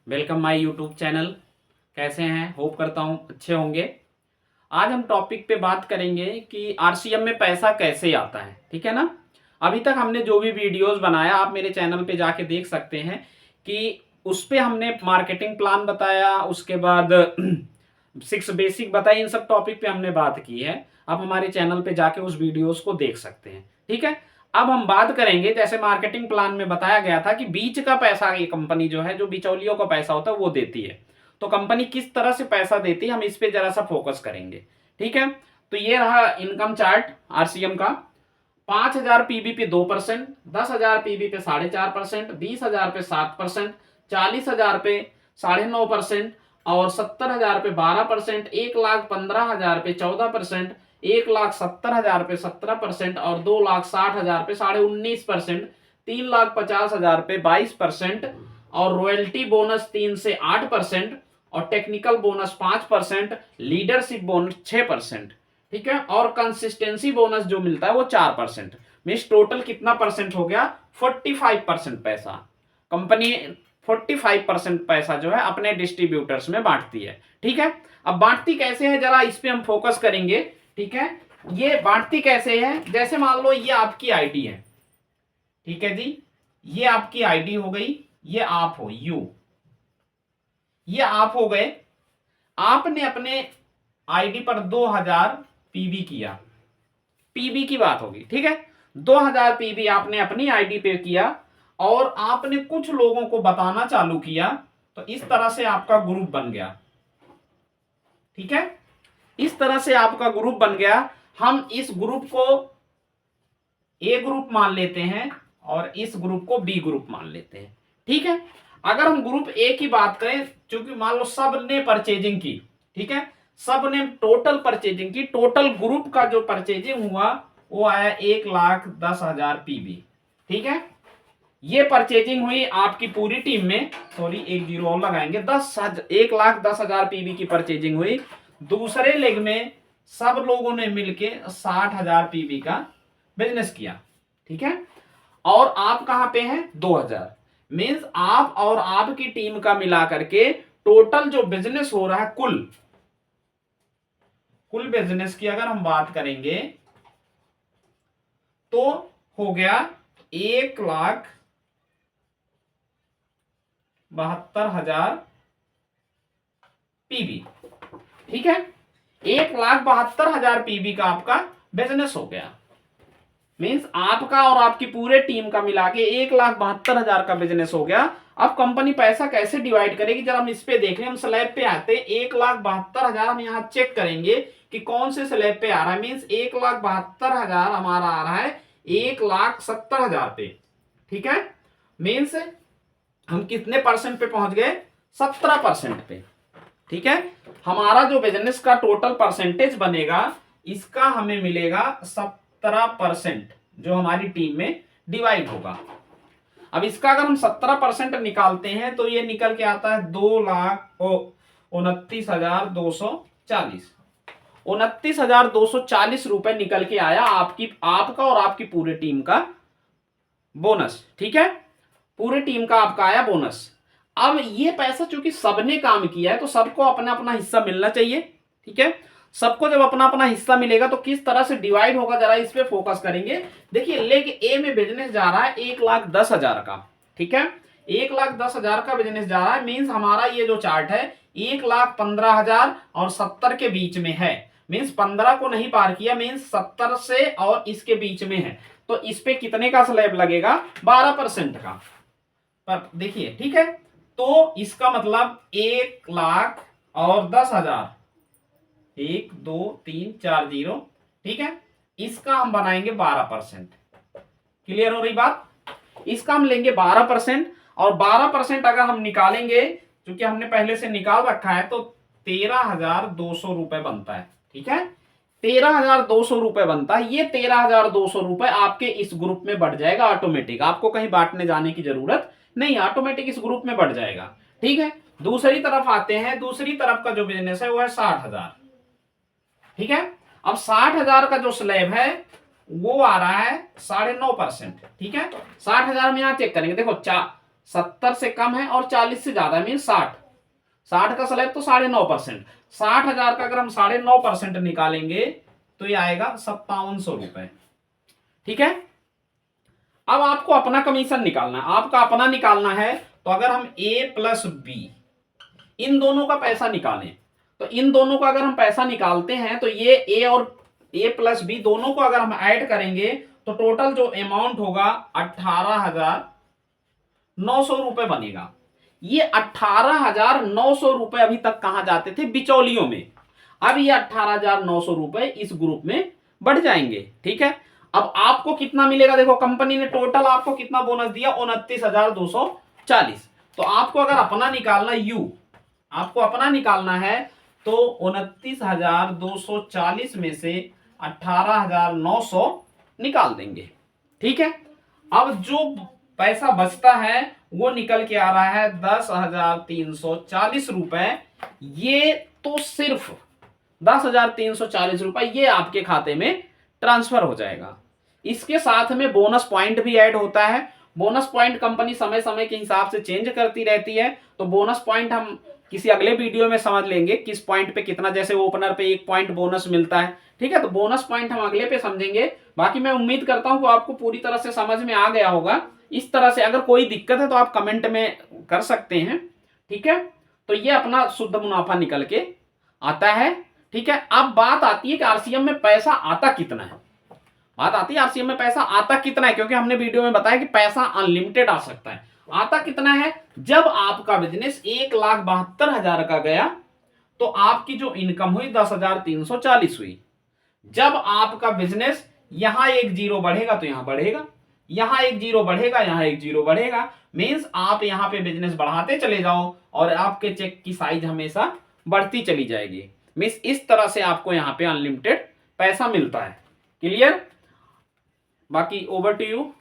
Welcome my YouTube channel. कैसे हैं? Hope करता हूं अच्छे होंगे। आज हम टॉपिक पे बात करेंगे कि आरसीएम में पैसा कैसे आता है। ठीक है ना। अभी तक हमने जो भी वीडियोस बनाया आप मेरे चैनल पे जाके देख सकते हैं कि उस पे हमने मार्केटिंग प्लान बताया, उसके बाद 6 बेसिक बताई। इन सब टॉपिक पे हमने बात की है। आप हमारे चैनल पे जाके उस वीडियोस को देख सकते हैं। ठीक है। अब हम बात करेंगे, जैसे मार्केटिंग प्लान में बताया गया था कि बीच का पैसा ये कंपनी जो है, जो बिचौलियों का पैसा होता है वो देती है। तो कंपनी किस तरह से पैसा देती है हम इस पे जरा सा फोकस करेंगे। ठीक है। तो ये रहा इनकम चार्ट आरसीएम का। 5,000 पीबी पे 2%, 10,000 पीबी पे 4.5%, 20,000 पे 7%, 40,000 पे 9.5%, और 70,000 पे 12%, 1,15,000 पे 14%, 1,70,000 पे 17%, और 2,60,000 पे 19.5%, 3,50,000 पे 22%, और रॉयल्टी बोनस 3 से 8%, और टेक्निकल बोनस 5%, लीडरशिप बोनस 6%। ठीक है। और कंसिस्टेंसी बोनस जो मिलता है वो 4%। मीन्स टोटल कितना परसेंट हो गया? 45% पैसा कंपनी 45% पैसा जो है अपने डिस्ट्रीब्यूटर्स में बांटती है। ठीक है। अब बांटती कैसे है जरा इस पे हम फोकस करेंगे। ठीक है। ये बांटती कैसे है? जैसे मान लो ये आपकी आईडी है। ठीक है जी। ये आपकी आईडी हो गई, ये आप हो यू, ये आप हो गए। आपने अपने आईडी पर 2,000 पीबी किया। पीबी की बात होगी। ठीक है। 2,000 पीबी आपने अपनी आईडी पे किया और आपने कुछ लोगों को बताना चालू किया, तो इस तरह से आपका ग्रुप बन गया। ठीक है। इस तरह से आपका ग्रुप बन गया। हम इस ग्रुप को ए ग्रुप मान लेते हैं और इस ग्रुप को बी ग्रुप मान लेते हैं। ठीक है। अगर हम ग्रुप ए की बात करें, चूंकि मान लो सब ने परचेजिंग की। ठीक है। सब ने टोटल परचेजिंग की, टोटल ग्रुप का जो परचेजिंग हुआ वो आया 1,10,000 पीबी। ठीक है। ये परचेजिंग हुई आपकी पूरी टीम में, सॉरी एक जीरो और लगाएंगे, 1,10,000 पीबी की परचेजिंग हुई। दूसरे लेग में सब लोगों ने मिलके 60,000 पीबी का बिजनेस किया। ठीक है। और आप कहां पे हैं? 2,000। मीन्स आप और आपकी टीम का मिला करके टोटल जो बिजनेस हो रहा है, कुल बिजनेस की अगर हम बात करेंगे तो हो गया 1,72,000 पीबी। ठीक है। 1,72,000 पीबी का आपका बिजनेस हो गया। मीन्स आपका और आपकी पूरे टीम का मिला के 1,72,000 का बिजनेस हो गया। अब कंपनी पैसा कैसे डिवाइड करेगी जरा हम इस पे देख रहे हैं। हम स्लैब पे आते हैं, 1,72,000 हम यहाँ चेक करेंगे कि कौन से स्लैब पे आ रहा है। मीन्स 1,72,000 हमारा आ रहा है 1,70,000 पे। ठीक है। मीन्स हम कितने परसेंट पे पहुंच गए? 17% पे। ठीक है। हमारा जो बिजनेस का टोटल परसेंटेज बनेगा इसका हमें मिलेगा 17%, जो हमारी टीम में डिवाइड होगा। अब इसका अगर हम 17% निकालते हैं तो ये निकल के आता है 2,29,240। 29,240 रुपए निकल के आया आपका और आपकी पूरी टीम का बोनस। ठीक है। पूरी टीम का आपका आया बोनस। अब ये पैसा चूंकि सबने काम किया है तो सबको अपना अपना हिस्सा मिलना चाहिए। ठीक है। सबको जब अपना अपना हिस्सा मिलेगा तो किस तरह से डिवाइड होगा जरा इस पे फोकस करेंगे। देखिए लेग ए में बिजनेस जा रहा है 1,10,000 का। ठीक है। 1,10,000 का बिजनेस जा रहा है। मीन्स हमारा ये जो चार्ट है 1,15,000 और 70 के बीच में है। मीन्स 15 को नहीं पार किया, मीन्स 70 से और इसके बीच में है। तो इस पे कितने का स्लैब लगेगा? 12% का। पर देखिए, ठीक है। तो इसका मतलब 1,10,000, 1,2,3,4 0। ठीक है। इसका हम बनाएंगे 12%। क्लियर हो रही बात? इसका हम लेंगे 12%, और 12% अगर हम निकालेंगे, क्योंकि हमने पहले से निकाल रखा है, तो 13,200 रुपए बनता है। ठीक है। 13,200 रुपए बनता है। ये 13,200 रुपए आपके इस ग्रुप में बढ़ जाएगा ऑटोमेटिक। आपको कहीं बांटने जाने की जरूरत नहीं, ऑटोमेटिक इस ग्रुप में बढ़ जाएगा। ठीक है। दूसरी तरफ आते हैं। दूसरी तरफ का जो बिजनेस है वो है 60,000। ठीक है। अब 60,000 का जो स्लैब है वो आ रहा है 9.5%। ठीक है। 60,000 हम यहां चेक करेंगे। देखो 70 से कम है और 40 से ज्यादा है, मीन 60। 60 का स्लैब तो 9.5%। 60,000 का अगर हम 9.5% निकालेंगे तो ये आएगा 5700 रुपए। ठीक है, अब आपको अपना कमीशन निकालना है। आपका अपना निकालना है तो अगर हम ए प्लस बी इन दोनों का पैसा निकालें तो इन दोनों का अगर हम पैसा निकालते हैं तो ये ए और ए प्लस बी दोनों को अगर हम ऐड करेंगे तो टोटल जो अमाउंट होगा 18,900 रुपए बनेगा। ये 18,900 रुपए अभी तक कहां जाते थे? बिचौलियों में। अब ये 18,900 रुपए इस ग्रुप में बढ़ जाएंगे। ठीक है, अब आपको कितना मिलेगा? देखो कंपनी ने टोटल आपको कितना बोनस दिया? 29,240। तो आपको अगर अपना निकालना आपको अपना निकालना है तो 29,240 में से 18,900 निकाल देंगे। ठीक है, अब जो पैसा बचता है वो निकल के आ रहा है 10,340 रुपए। ये तो सिर्फ 10,340 रुपए ये आपके खाते में ट्रांसफर हो जाएगा। इसके साथ में बोनस पॉइंट भी ऐड होता है। बोनस पॉइंट कंपनी समय समय के हिसाब से चेंज करती रहती है, तो बोनस पॉइंट हम किसी अगले वीडियो में समझ लेंगे किस पॉइंट पे कितना, जैसे ओपनर पे 1 पॉइंट बोनस मिलता है। ठीक है, तो बोनस पॉइंट हम अगले पे समझेंगे। बाकी मैं उम्मीद करता हूं कि आपको पूरी तरह से समझ में आ गया होगा। इस तरह से अगर कोई दिक्कत है तो आप कमेंट में कर सकते हैं। ठीक है, तो ये अपना शुद्ध मुनाफा निकल के आता है। ठीक है, अब बात आती है कि आरसीएम में पैसा आता कितना है। बात आती है आरसीएम में पैसा आता कितना है, क्योंकि हमने वीडियो में बताया कि पैसा अनलिमिटेड आ सकता है। आता कितना है? जब आपका बिजनेस 1,72,000 का गया तो आपकी जो इनकम हुई 10,340 हुई। जब आपका बिजनेस यहां एक जीरो बढ़ेगा तो यहां बढ़ेगा, यहां एक जीरो बढ़ेगा, यहां एक जीरो बढ़ेगा। मींस आप यहां पे बिजनेस बढ़ाते चले जाओ और आपके चेक की साइज हमेशा बढ़ती चली जाएगी। मींस इस तरह से आपको यहां पे अनलिमिटेड पैसा मिलता है। क्लियर? बाकी ओवर टू यू।